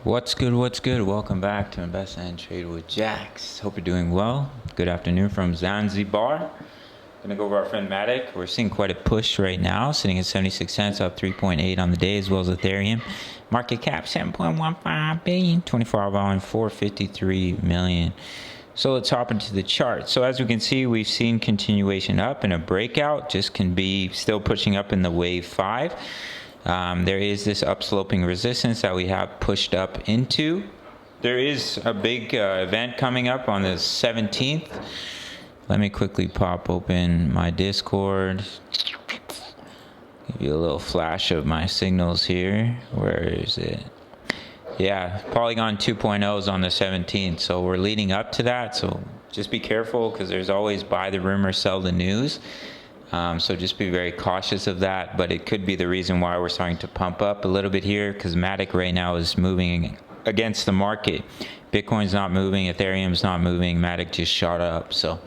What's good? What's good? Welcome back to Invest and Trade with Jaxx. Hope you're doing well. Good afternoon from Zanzibar. Gonna go over our friend Matic. We're seeing quite a push right now, sitting at 76 cents, up 3.8 on the day, as well as Ethereum. Market cap 7.15 billion, 24-hour volume 453 million. So let's hop into the chart. So as we can see, we've seen continuation up and a breakout. Just can be still pushing up in the wave 5. There is this upsloping resistance that we have pushed up into. There is a big event coming up on the 17th. Let me quickly pop open my Discord. Give you a little flash of my signals here. Where is it? Yeah, Polygon 2.0 is on the 17th. So we're leading up to that. So just be careful because there's always buy the rumor, sell the news. So just be very cautious of that, but it could be the reason why we're starting to pump up a little bit here, because Matic right now is moving against the market. Bitcoin's not moving, Ethereum's not moving, Matic just shot up. So,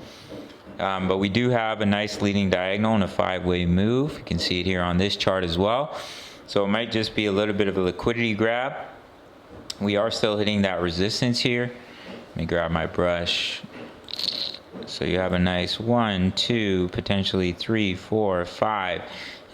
but we do have a nice leading diagonal and a 5-way move. You can see it here on this chart as well. So it might just be a little bit of a liquidity grab. We are still hitting that resistance here. Let me grab my brush. So you have a nice 1, 2, potentially 3, 4, 5,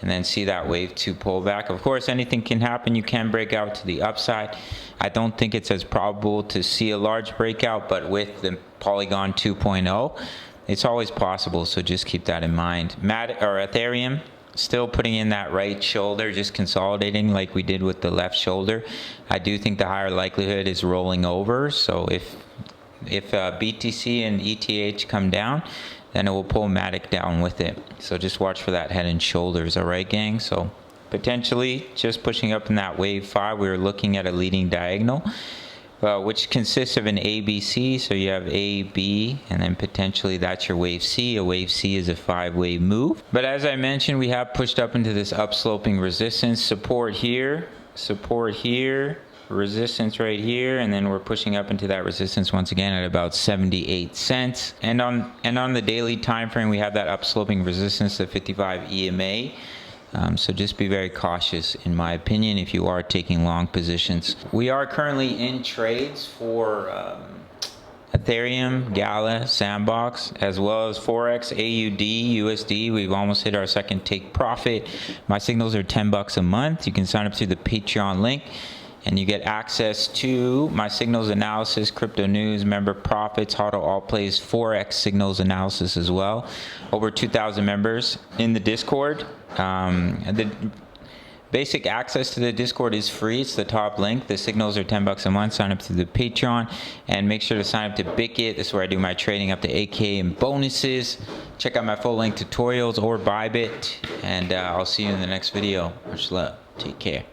and then see that wave 2 pullback. Of course, anything can happen. You can break out to the upside. I don't think it's as probable to see a large breakout, but with the Polygon 2.0, it's always possible. So just keep that in mind. Ethereum still putting in that right shoulder, just consolidating like we did with the left shoulder. I do think the higher likelihood is rolling over. So if BTC and ETH come down, then it will pull Matic down with it. So just watch for that head and shoulders, all right, gang? So potentially just pushing up in that wave 5, we're looking at a leading diagonal, which consists of an ABC. So you have A, B, and then potentially that's your wave C. A wave C is a 5-way move. But as I mentioned, we have pushed up into this upsloping resistance. Support here, resistance right here, and then we're pushing up into that resistance once again at about 78 cents. And on the daily time frame, we have that upsloping resistance at 55 EMA. So just be very cautious, in my opinion, if you are taking long positions. We are currently in trades for Ethereum, Gala, Sandbox, as well as Forex, AUD, USD. We've almost hit our second take profit. My signals are $10 a month. You can sign up through the Patreon link, and you get access to my signals analysis, crypto news, member profits, how to all plays, Forex signals analysis as well. Over 2,000 members in the Discord. The basic access to the Discord is free. It's the top link. The signals are $10 a month. Sign up through the Patreon, and make sure to sign up to Bickit. This is where I do my trading up to 8K and bonuses. Check out my full length tutorials or Bybit, and I'll see you in the next video. Much love. Take care.